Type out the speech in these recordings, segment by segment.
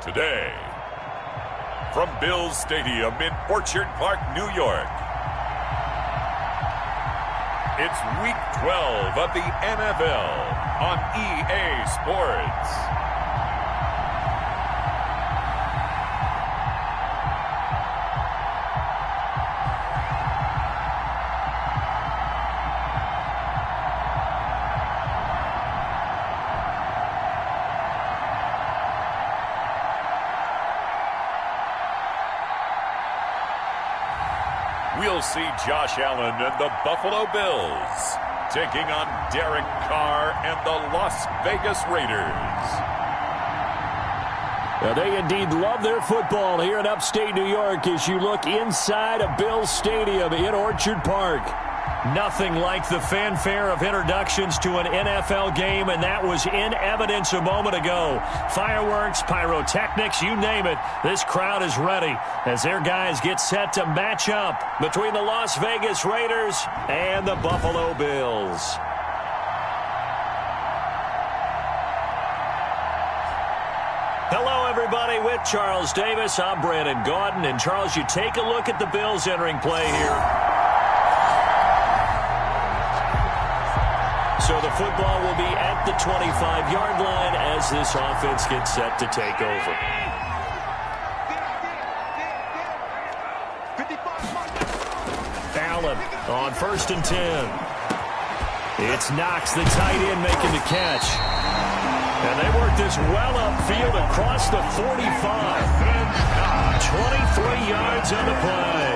today. From Bills Stadium in Orchard Park, New York, it's Week 12 of the NFL on EA Sports. We'll see Josh Allen and the Buffalo Bills taking on Derek Carr and the Las Vegas Raiders. Well, they indeed love their football here in upstate New York as you look inside of Bills Stadium in Orchard Park. Nothing like the fanfare of introductions to an NFL game, and that was in evidence a moment ago. Fireworks, pyrotechnics, you name it. This crowd is ready as their guys get set to match up between the Las Vegas Raiders and the Buffalo Bills. Hello, everybody. With Charles Davis, I'm Brandon Gaudin. And, Charles, you take a look at the Bills entering play here. So the football will be at the 25-yard line as this offense gets set to take over. Allen on 1st and 10. It's Knox, the tight end, making the catch. And they work this well upfield across the 45. 23 yards on the play.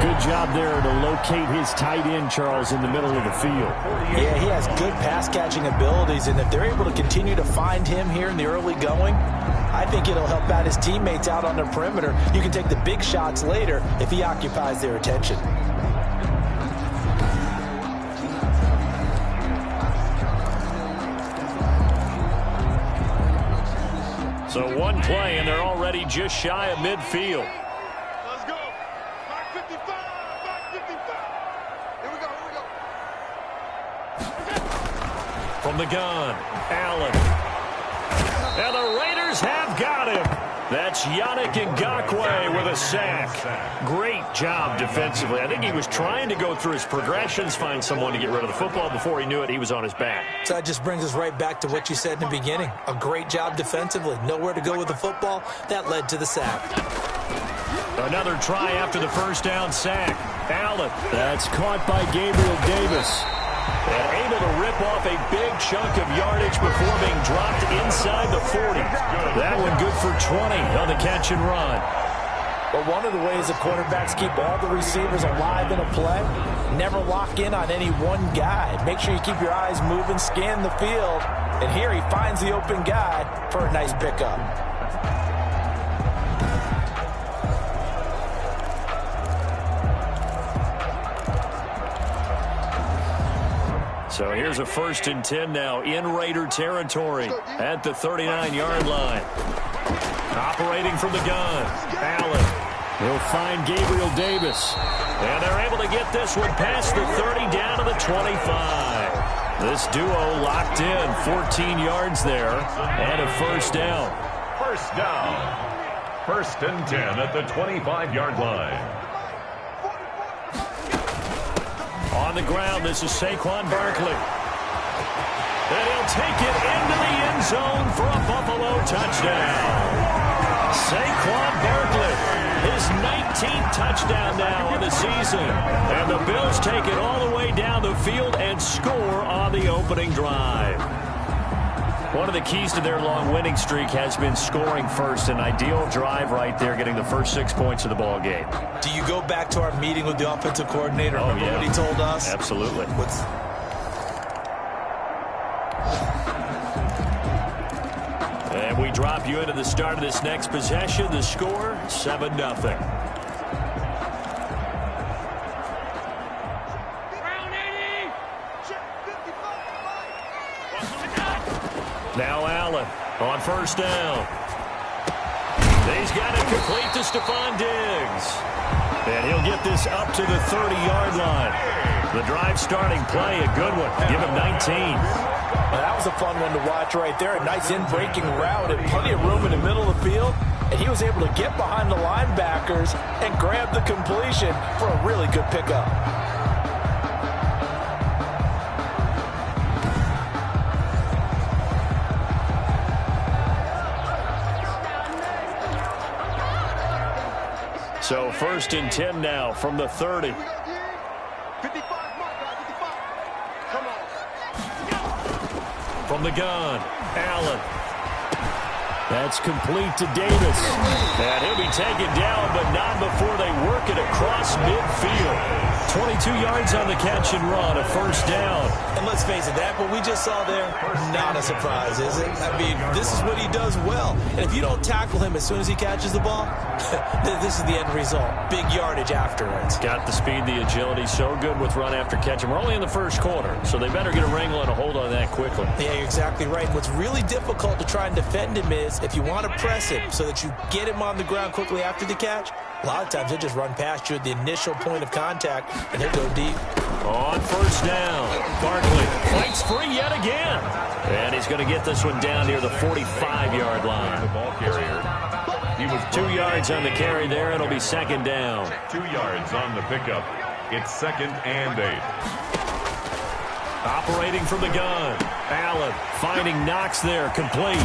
Good job there to locate his tight end, Charles, in the middle of the field. Yeah, he has good pass-catching abilities, and if they're able to continue to find him here in the early going, I think it'll help out his teammates out on the perimeter. You can take the big shots later if he occupies their attention. So one play, and they're already just shy of midfield. Let's go. Back 55. Back 55. Here we go. From the gun, Allen. And the Raiders have got him. That's Yannick Ngakoue with a sack. Great job defensively. I think he was trying to go through his progressions, find someone to get rid of the football. Before he knew it, he was on his back. So that just brings us right back to what you said in the beginning. A great job defensively. Nowhere to go with the football. That led to the sack. Another try after the first down sack. Allen. That's caught by Gabriel Davis. And able to rip off a big chunk of yardage before being dropped inside the 40. That one good for 20 on the catch and run. But one of the ways the quarterbacks keep all the receivers alive in a play, never lock in on any one guy. Make sure you keep your eyes moving, scan the field. And here he finds the open guy for a nice pickup. So here's a 1st and 10 now in Raider territory at the 39-yard line. Operating from the gun, Allen. He'll find Gabriel Davis. And they're able to get this one past the 30 down to the 25. This duo locked in, 14 yards there, and a 1st down. First down. 1st and 10 at the 25-yard line. On the ground, this is Saquon Barkley. And he'll take it into the end zone for a Buffalo touchdown. Saquon Barkley, his 19th touchdown now on the season. And the Bills take it all the way down the field and score on the opening drive. One of the keys to their long winning streak has been scoring first. An ideal drive right there, getting the first 6 points of the ball game. Do you go back to our meeting with the offensive coordinator? Oh, Remember what he told us? Absolutely. And we drop you into the start of this next possession. The score, 7-0. Now Allen on 1st down. He's got it complete to Stephon Diggs. And he'll get this up to the 30-yard line. The drive starting play, a good one. Give him 19. Well, that was a fun one to watch right there. A nice in-breaking route and plenty of room in the middle of the field. And he was able to get behind the linebackers and grab the completion for a really good pickup. So 1st and 10 now from the 30. 55, come on. From the gun, Allen. That's complete to Davis. And he'll be taken down, but not before they work it across midfield. 22 yards on the catch and run, a 1st down. And let's face it, that what we just saw there, not a surprise, is it? I mean, this is what he does well. And if you don't tackle him as soon as he catches the ball, this is the end result. Big yardage afterwards. Got the speed, the agility, so good with run after catch. And we're only in the 1st quarter, so they better get a wrangle and a hold on that quickly. Yeah, you're exactly right. And what's really difficult to try and defend him is if you want to press him so that you get him on the ground quickly after the catch, a lot of times he'll just run past you at the initial point of contact, and he'll go deep. On 1st down, Barkley fights free yet again. And he's going to get this one down near the 45-yard line. The ball carrier. He was 2 yards on the carry there. It'll be 2nd down. 2 yards on the pickup. It's 2nd and 8. Operating from the gun. Allen finding Knox there, complete.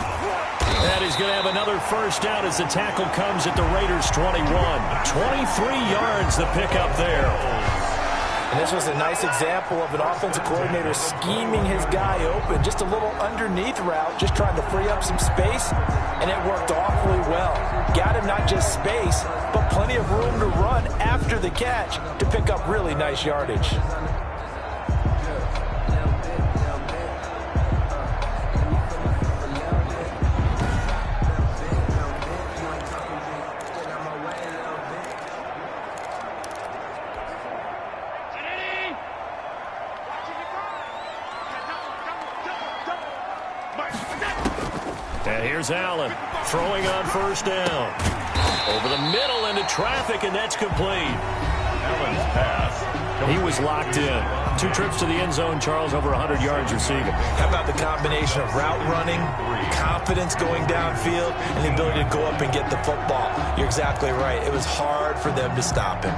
And he's going to have another 1st down as the tackle comes at the Raiders' 21. 23 yards the pickup there. And this was a nice example of an offensive coordinator scheming his guy open. Just a little underneath route, just trying to free up some space, and it worked awfully well. Got him not just space, but plenty of room to run after the catch to pick up really nice yardage. And here's Allen throwing on 1st down. Over the middle into traffic, and that's complete. Allen's pass. He was locked in. 2 trips to the end zone, Charles, over 100 yards receiving. How about the combination of route running, confidence going downfield, and the ability to go up and get the football? You're exactly right. It was hard for them to stop him.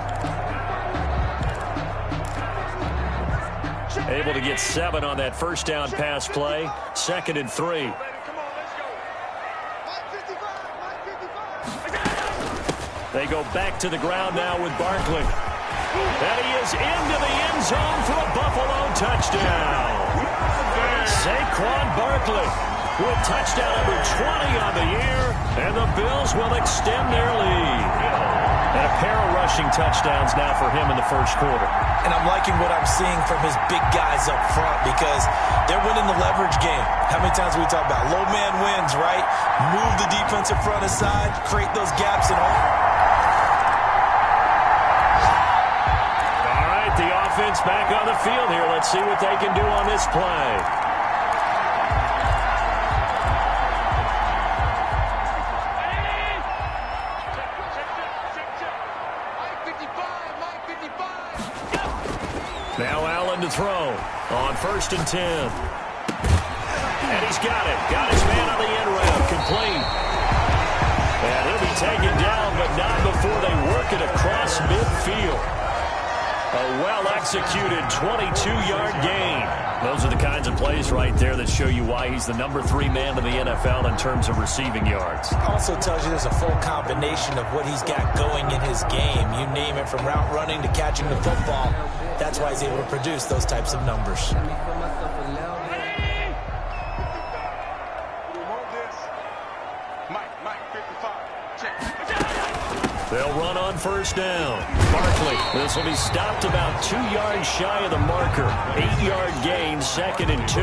Able to get 7 on that 1st down pass play. 2nd and 3. They go back to the ground now with Barkley. And he is into the end zone for a Buffalo touchdown. Saquon Barkley with touchdown number 20 on the year, and the Bills will extend their lead. And a pair of rushing touchdowns now for him in the 1st quarter. And I'm liking what I'm seeing from his big guys up front because they're winning the leverage game. How many times have we talked about low man wins, right? Move the defensive front aside, create those gaps and all. The offense back on the field here. Let's see what they can do on this play. Now Allen to throw on 1st and 10. And he's got it. Got his man on the end route. Complete. And he'll be taken down, but not before they work it across midfield. A well-executed 22-yard gain. Those are the kinds of plays right there that show you why he's the number 3 man in the NFL in terms of receiving yards. Also tells you there's a full combination of what he's got going in his game. You name it, from route running to catching the football. That's why he's able to produce those types of numbers. They'll run on 1st down. Barkley, this will be stopped about 2 yards shy of the marker. 8-yard gain, 2nd and 2.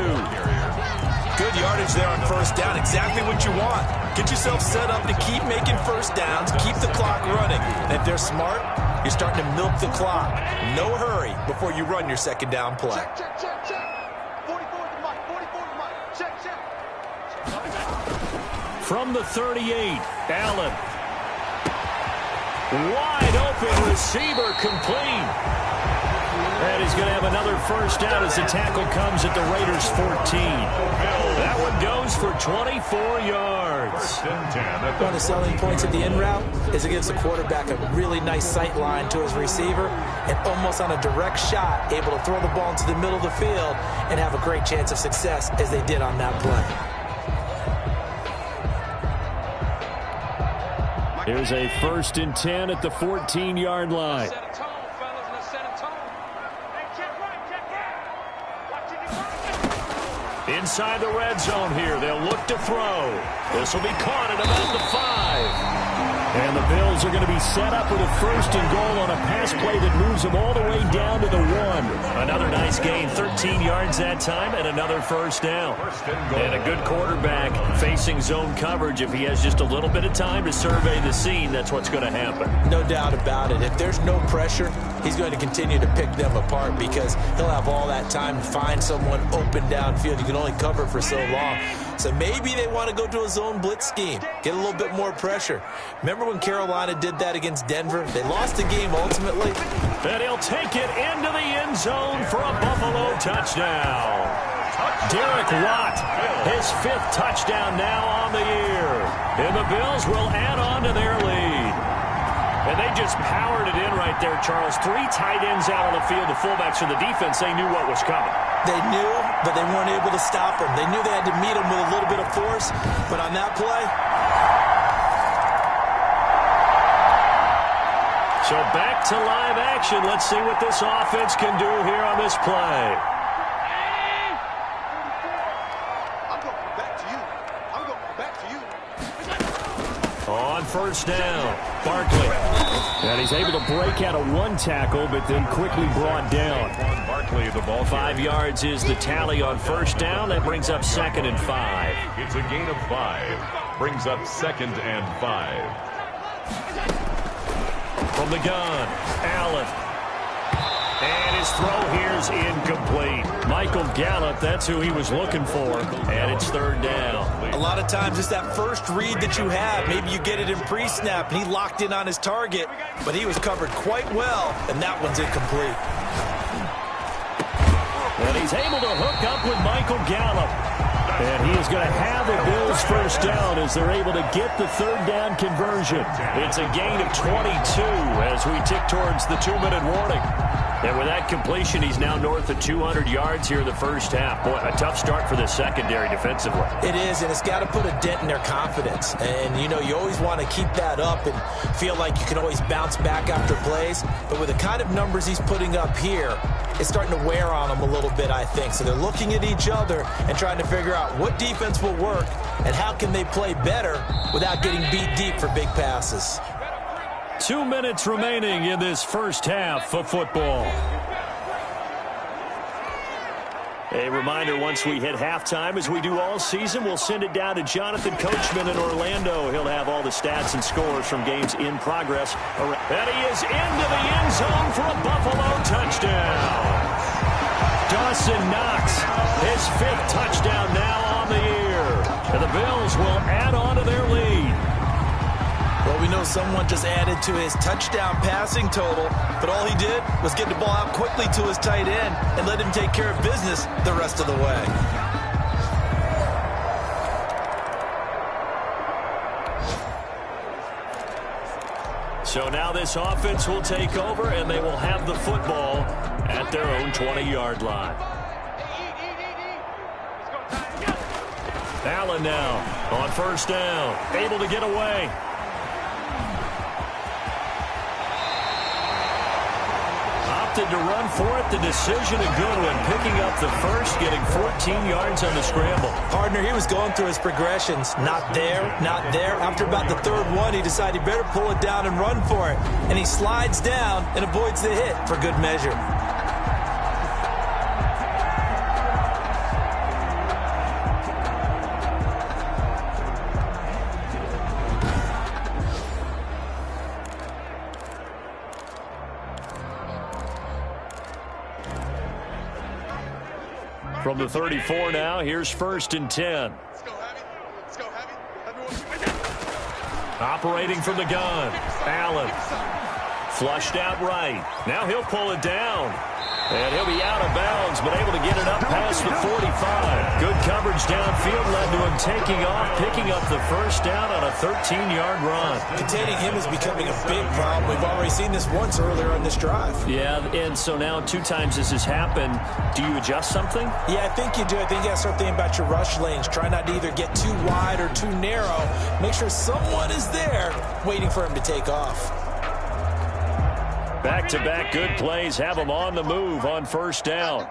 Good yardage there on 1st down. Exactly what you want. Get yourself set up to keep making 1st downs, keep the clock running. And if they're smart, you're starting to milk the clock. No hurry before you run your 2nd down play. Check. 44 to Mike. Check. From the 38, Allen. Wide open receiver, complete. And he's going to have another first down as the tackle comes at the Raiders' 14. That one goes for 24 yards. One of the selling points at the in route is it gives the quarterback a really nice sight line to his receiver and almost on a direct shot able to throw the ball into the middle of the field and have a great chance of success as they did on that play. Here's a 1st and 10 at the 14-yard line. Inside the red zone here. They'll look to throw. This will be caught at about the 5. And the Bills are going to be set up with a 1st and goal on a pass play that moves them all the way down to the 1. Another nice gain, 13 yards that time, and another first down. And a good quarterback facing zone coverage. If he has just a little bit of time to survey the scene, that's what's going to happen. No doubt about it. If there's no pressure, he's going to continue to pick them apart because he'll have all that time to find someone open downfield. You can only cover for so long. So maybe they want to go to a zone blitz scheme, get a little bit more pressure. Remember when Carolina did that against Denver? They lost the game ultimately. And he'll take it into the end zone for a Buffalo touchdown. Derek Watt, his 5th touchdown now on the year. And the Bills will add on to their lead. And they just powered it in right there, Charles. 3 tight ends out on the field. The fullbacks for the defense, they knew what was coming. They knew, but they weren't able to stop them. They knew they had to meet them with a little bit of force. But on that play... So back to live action. Let's see what this offense can do here on this play. I'm going back to you. I'm going back to you. On 1st down, Barkley. And he's able to break out of 1 tackle, but then quickly brought down. Barkley, the ball 5 yards is the tally on 1st down. That brings up 2nd and 5. It's a gain of 5. Brings up 2nd and 5. From the gun, Allen. And his throw here's incomplete. Michael Gallup, that's who he was looking for. And it's 3rd down. A lot of times it's that first read that you have. Maybe you get it in pre-snap, and he locked in on his target, but he was covered quite well, and that one's incomplete. And he's able to hook up with Michael Gallup. And he is going to have the Bills' 1st down as they're able to get the 3rd down conversion. It's a gain of 22 as we tick towards the 2-minute warning. And with that completion, he's now north of 200 yards here in the 1st half. Boy, a tough start for the secondary defensively. It is, and it's got to put a dent in their confidence. And, you know, you always want to keep that up and feel like you can always bounce back after plays. But with the kind of numbers he's putting up here, it's starting to wear on them a little bit, I think. So they're looking at each other and trying to figure out what defense will work and how can they play better without getting beat deep for big passes. 2 minutes remaining in this 1st half of football. A reminder, once we hit halftime, as we do all season, we'll send it down to Jonathan Coachman in Orlando. He'll have all the stats and scores from games in progress. And he is into the end zone for a Buffalo touchdown. Dawson Knox, his 5th touchdown now on the year. And the Bills will add on to their lead. Well, we know someone just added to his touchdown passing total, but all he did was get the ball out quickly to his tight end and let him take care of business the rest of the way. So now this offense will take over, and they will have the football at their own 20-yard line. Allen now on 1st down, able to get away. Opted to run for it. The decision a good one. Picking up the 1st, getting 14 yards on the scramble. Partner, he was going through his progressions. Not there, not there. After about the 3rd one, he decided he better pull it down and run for it. And he slides down and avoids the hit for good measure. From the 34 now, here's 1st and 10. Let's go, Heavy. Let's go, Heavy. Everyone. Operating from the gun, Allen. Flushed out right. Now he'll pull it down. And he'll be out of bounds, but able to get it up past the 45. Good coverage downfield led to him taking off, picking up the first down on a 13-yard run. Containing him is becoming a big problem. We've already seen this once earlier on this drive. Yeah, and so now 2 times this has happened. Do you adjust something? Yeah, I think you do. I think you got to start thinking about your rush lanes. Try not to either get too wide or too narrow. Make sure someone is there waiting for him to take off. Back-to-back good plays have him on the move on first down.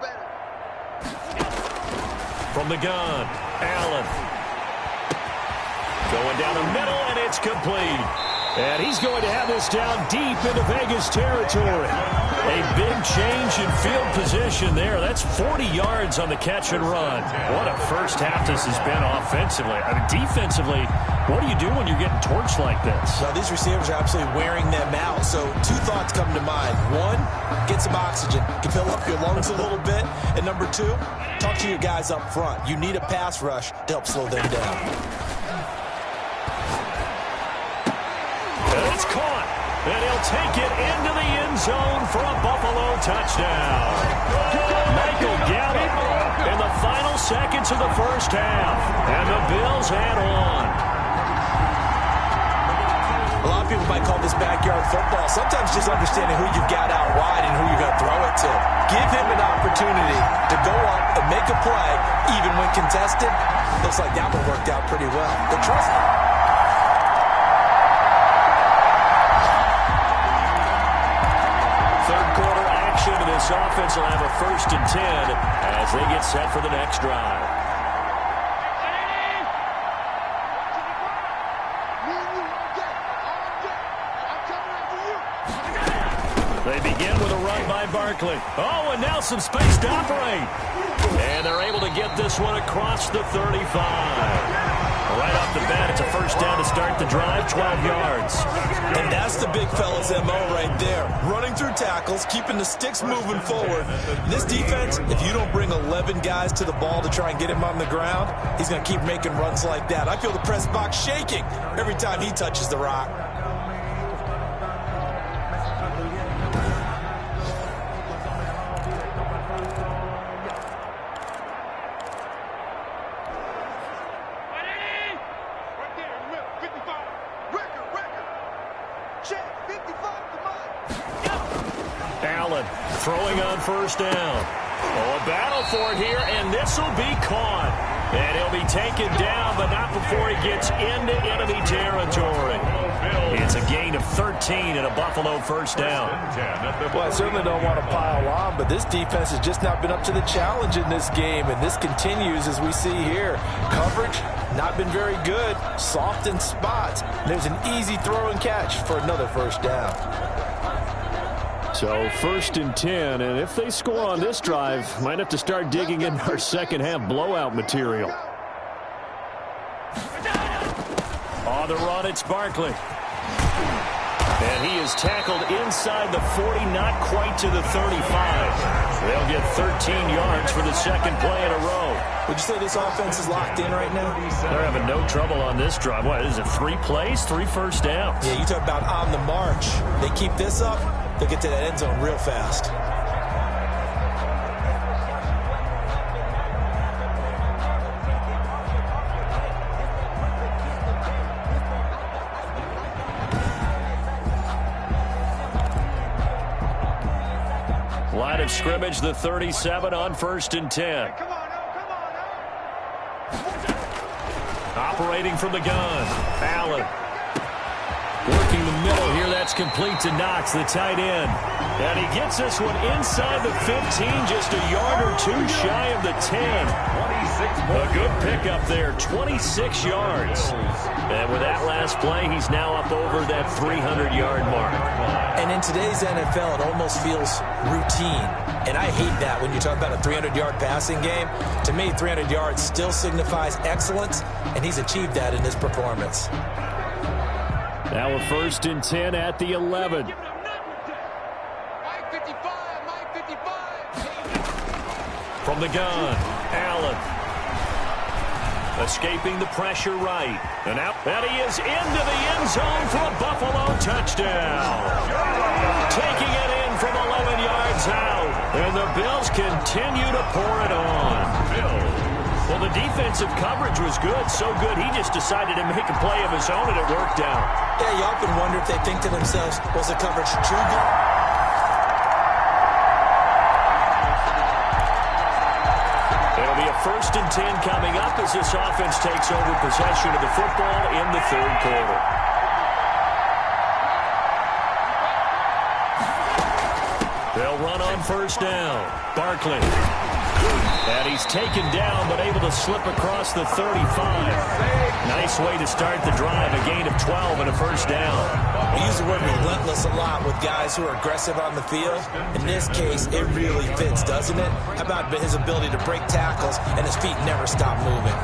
From the gun, Allen. Going down the middle, and it's complete. And he's going to have this down deep into Vegas territory. A big change in field position there. That's 40 yards on the catch and run. What a first half this has been offensively. I mean, defensively, what do you do when you're getting torched like this? Well, these receivers are absolutely wearing them out. So 2 thoughts come to mind. 1, get some oxygen. Can fill up your lungs a little bit. And number 2, talk to your guys up front. You need a pass rush to help slow them down. And it's caught. And he'll take it into the end zone for a Buffalo touchdown. Michael Gallup in the final seconds of the first half. And the Bills add on. A lot of people might call this backyard football. Sometimes just understanding who you've got out wide and who you're going to throw it to. Give him an opportunity to go up and make a play, even when contested. Looks like that one worked out pretty well. The trust. Third quarter action, and this offense will have a 1st and 10 as they get set for the next drive. They begin with a run by Barkley. Oh, and now some space to operate. And they're able to get this one across the 35. Right off the bat, it's a first down to start the drive, 12 yards. And that's the big fella's MO right there. Running through tackles, keeping the sticks moving forward. This defense, if you don't bring 11 guys to the ball to try and get him on the ground, he's going to keep making runs like that. I feel the press box shaking every time he touches the rock. Allen throwing on first down. Oh, a battle for it here, and this will be caught. And he'll be taken down, but not before he gets into enemy territory. It's a gain of 13 and a Buffalo first down. Well, I certainly don't want to pile on, but this defense has just not been up to the challenge in this game, and this continues as we see here. Coverage, not been very good. Soft in spots. There's an easy throw and catch for another first down. So 1st and 10, and if they score on this drive, might have to start digging in our second half blowout material. On the run, it's Barkley. And he is tackled inside the 40, not quite to the 35. They'll get 13 yards for the second play in a row. Would you say this offense is locked in right now? They're having no trouble on this drive. What, is it 3 plays, 3 first downs? Yeah, you talk about on the march. They keep this up, they'll get to that end zone real fast. Line of scrimmage, the 37 on 1st and 10. Operating from the gun, Allen. Working the middle here, that's complete to Knox, the tight end. And he gets this one inside the 15, just a yard or 2 shy of the 10. A good pickup there, 26 yards. And with that last play, he's now up over that 300-yard mark. And in today's NFL, it almost feels routine. And I hate that when you talk about a 300-yard passing game. To me, 300 yards still signifies excellence, and he's achieved that in this performance. Now a 1st and 10 at the 11. From the gun, Allen. Escaping the pressure right. And out. And he is into the end zone for a Buffalo touchdown. continue to pour it on. Well, the defensive coverage was good, so good he just decided to make a play of his own, and it worked out. Yeah, you often wonder if they think to themselves, was the coverage too good? It'll be a 1st and 10 coming up as this offense takes over possession of the football in the 3rd quarter. They'll run on 1st down. Barkley. And he's taken down, but able to slip across the 35. Nice way to start the drive, a gain of 12 and a 1st down. We use the word relentless a lot with guys who are aggressive on the field. In this case, it really fits, doesn't it? How about his ability to break tackles and his feet never stop moving?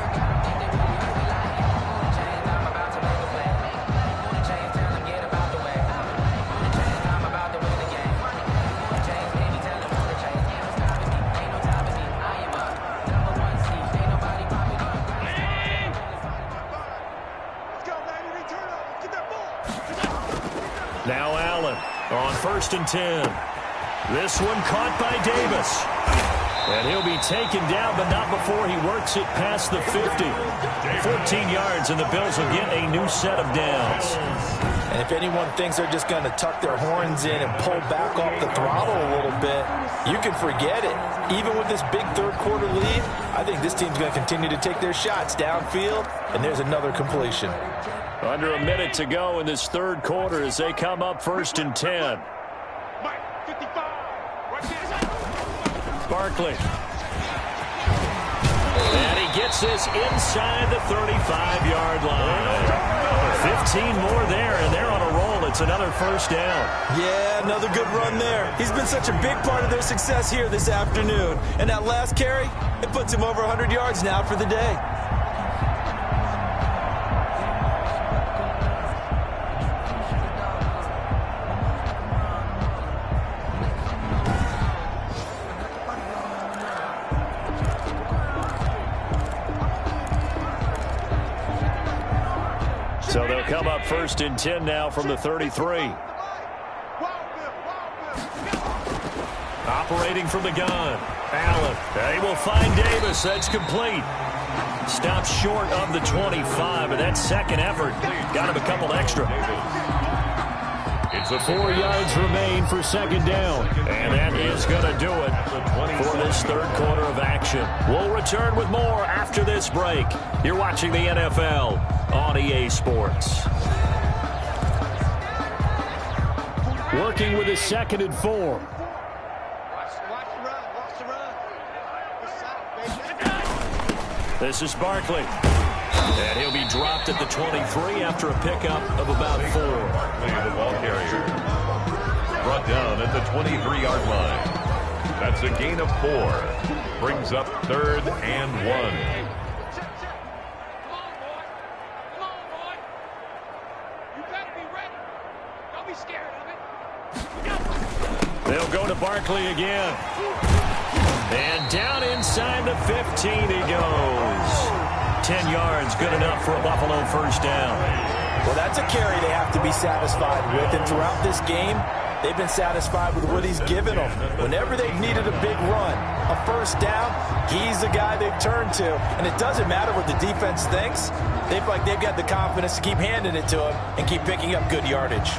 Now Allen on 1st and 10. This one caught by Davis. And he'll be taken down, but not before he works it past the 50. 14 yards, and the Bills will get a new set of downs. And if anyone thinks they're just going to tuck their horns in and pull back off the throttle a little bit, you can forget it. Even with this big 3rd quarter lead, I think this team's going to continue to take their shots downfield, and there's another completion. Under a minute to go in this 3rd quarter as they come up 1st and 10. Barkley. And he gets this inside the 35-yard line. 15 more there, and they're on a roll. It's another 1st down. Yeah, another good run there. He's been such a big part of their success here this afternoon. And that last carry, it puts him over 100 yards now for the day. So they'll come up 1st and 10 now from the 33. Operating from the gun. Allen. They will find Davis. That's complete. Stops short of the 25, but that second effort got him a couple extra. 4 yards remain for 2nd down. And that is going to do it for this 3rd quarter of action. We'll return with more after this break. You're watching the NFL on EA Sports. Working with a 2nd and 4. This is Barkley. And he'll be dropped at the 23 after a pickup of about 4. The ball carrier brought down at the 23-yard line. That's a gain of 4. Brings up 3rd and 1. They'll go to Barkley again. And down inside the 15 he goes. 10 yards, good enough for a Buffalo 1st down. Well, that's a carry they have to be satisfied with. And throughout this game, they've been satisfied with what he's given them. Whenever they've needed a big run, a 1st down, he's the guy they've turned to. And it doesn't matter what the defense thinks. They've got the confidence to keep handing it to him and keep picking up good yardage.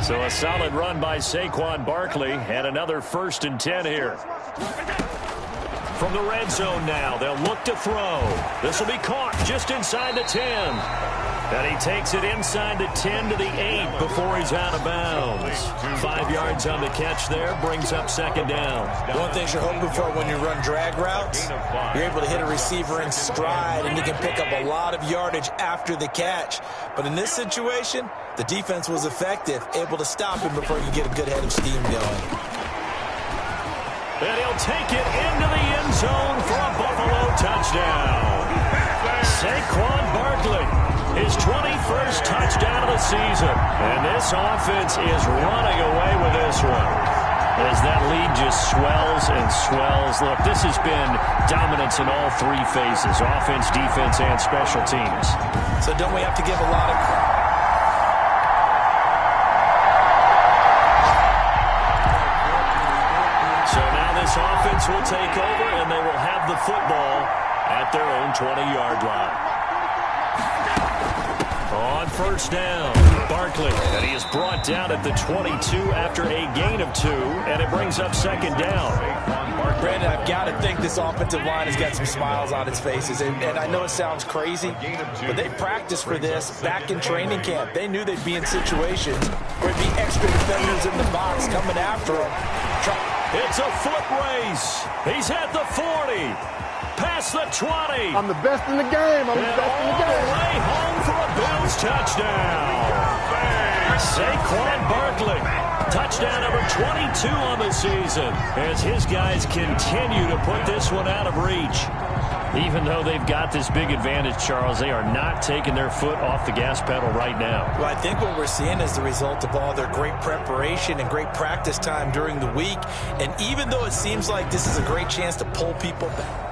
So a solid run by Saquon Barkley, and another 1st and 10 here. From the red zone now, they'll look to throw. This will be caught just inside the 10. And he takes it inside the 10 to the 8 before he's out of bounds. 5 yards on the catch there, brings up 2nd down. One thing you're hoping for when you run drag routes, you're able to hit a receiver in stride, and you can pick up a lot of yardage after the catch. But in this situation, the defense was effective, able to stop him before he could get a good head of steam going. And he'll take it into the end zone for a Buffalo touchdown. Saquon Barkley, his 21st touchdown of the season. And this offense is running away with this one, as that lead just swells and swells. Look, this has been dominance in all 3 phases, offense, defense, and special teams. So don't we have to give a lot of this offense will take over, and they will have the football at their own 20-yard line. On first down, Barkley, and he is brought down at the 22 after a gain of 2, and it brings up second down. Brandon, I've got to think this offensive line has got some smiles on its faces, and I know it sounds crazy, but they practiced for this back in training camp. They knew they'd be in situations where there'd be extra defenders in the box coming after them. It's a foot race. He's at the 40. Past the 20. I'm the best in the game. I'm the best in the game. All the way home for a Bills touchdown. Saquon Barkley. Touchdown number 22 on the season as his guys continue to put this one out of reach. Even though they've got this big advantage, Charles, they are not taking their foot off the gas pedal right now. Well, I think what we're seeing is the result of all their great preparation and great practice time during the week. And even though it seems like this is a great chance to pull people back,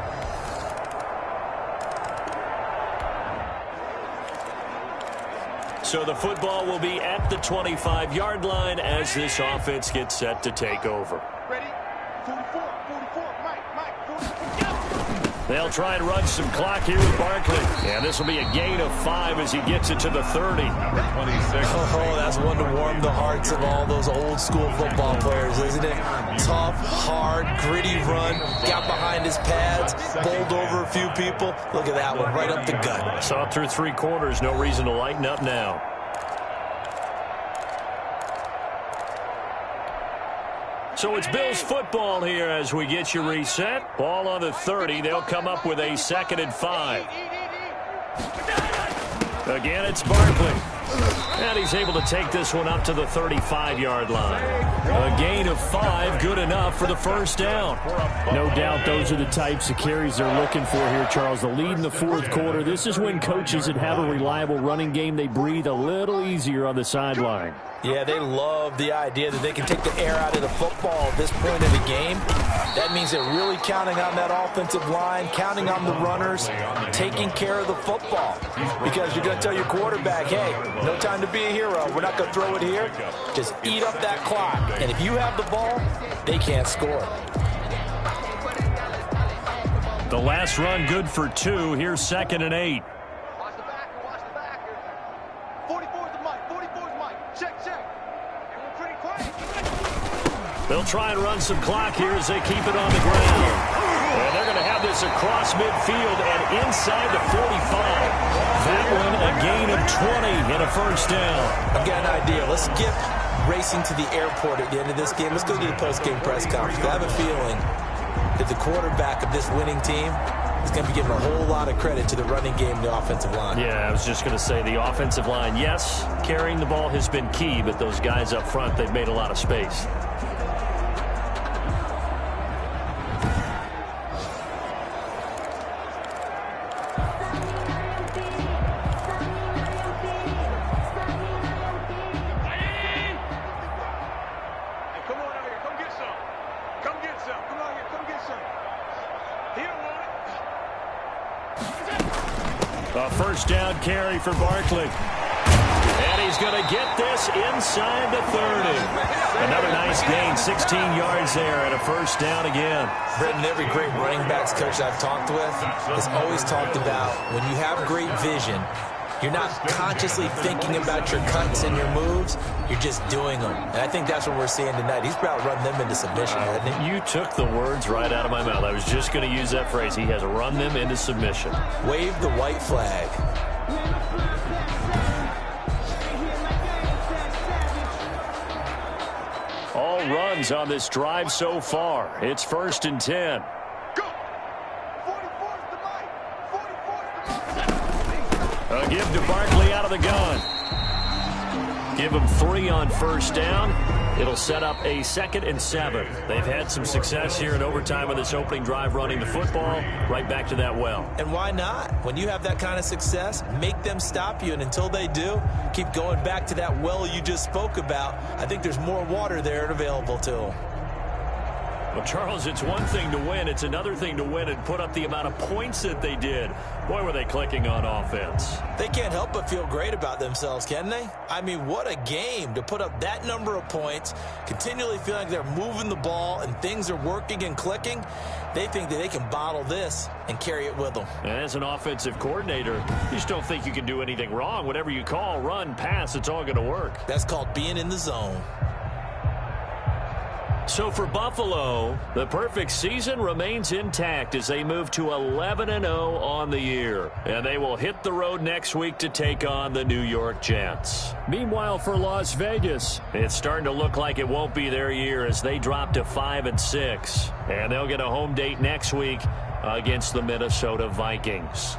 so the football will be at the 25-yard line as this offense gets set to take over. Ready? 44, Mike, 44. They'll try and run some clock here with Barkley. And this will be a gain of 5 as he gets it to the 30. Number 26. oh, that's one to warm the hearts of all those old-school football players, isn't it? Tough, hard, gritty run. Got behind his pads, bowled over a few people. Look at that one, right up the gut. Saw it through 3 quarters. No reason to lighten up now. So it's Bills football here as we get you reset. Ball on the 30. They'll come up with a 2nd and 5. Again, it's Barkley. And he's able to take this one up to the 35-yard line. A gain of 5, good enough for the first down. No doubt those are the types of carries they're looking for here, Charles. The lead in the 4th quarter. This is when coaches that have a reliable running game, they breathe a little easier on the sideline. Yeah, they love the idea that they can take the air out of the football at this point of the game. That means they're really counting on that offensive line, counting on the runners, taking care of the football. Because you're going to tell your quarterback, hey, no time to be a hero. We're not going to throw it here. Just eat up that clock. And if you have the ball, they can't score. The last run good for 2. Here's 2nd and 8. Watch the backer. 44's the Mike. 44's Mike. Check. Everyone pretty quiet. They'll try and run some clock here as they keep it on the ground. And they're going to have this across midfield and inside the 45. That one a gain of 20 and a first down. I've got an idea. Let's get racing to the airport at the end of this game. Let's go to the post-game press conference. I have a feeling that the quarterback of this winning team is going to be giving a whole lot of credit to the running game and the offensive line. Yeah, I was just going to say the offensive line, yes, carrying the ball has been key, but those guys up front, they've made a lot of space. A first down carry for Barkley. And he's going to get this inside the 30. Another nice gain, 16 yards there and a first down again. Brendan, every great running backs coach I've talked with has always talked about when you have great vision, you're not consciously thinking about your cuts and your moves. You're just doing them. And I think that's what we're seeing tonight. He's about to run them into submission, hasn't he? You took the words right out of my mouth. I was just going to use that phrase. He has run them into submission. Wave the white flag. All runs on this drive so far. It's 1st and 10. Go! 44's the Mike. 44's the Mike. A give to Barkley out of the gun. Give him 3 on first down. It'll set up a 2nd and 7. They've had some success here in overtime with this opening drive running the football. Right back to that well. And why not? When you have that kind of success, make them stop you. And until they do, keep going back to that well you just spoke about. I think there's more water there and available to them. Well, Charles, it's one thing to win. It's another thing to win and put up the amount of points that they did. Boy, were they clicking on offense. They can't help but feel great about themselves, can they? I mean, what a game to put up that number of points, continually feeling like they're moving the ball and things are working and clicking. They think that they can bottle this and carry it with them. And as an offensive coordinator, you just don't think you can do anything wrong. Whatever you call, run, pass, it's all going to work. That's called being in the zone. So for Buffalo, the perfect season remains intact as they move to 11-0 on the year. And they will hit the road next week to take on the New York Jets. Meanwhile, for Las Vegas, it's starting to look like it won't be their year as they drop to 5-6. And they'll get a home date next week against the Minnesota Vikings.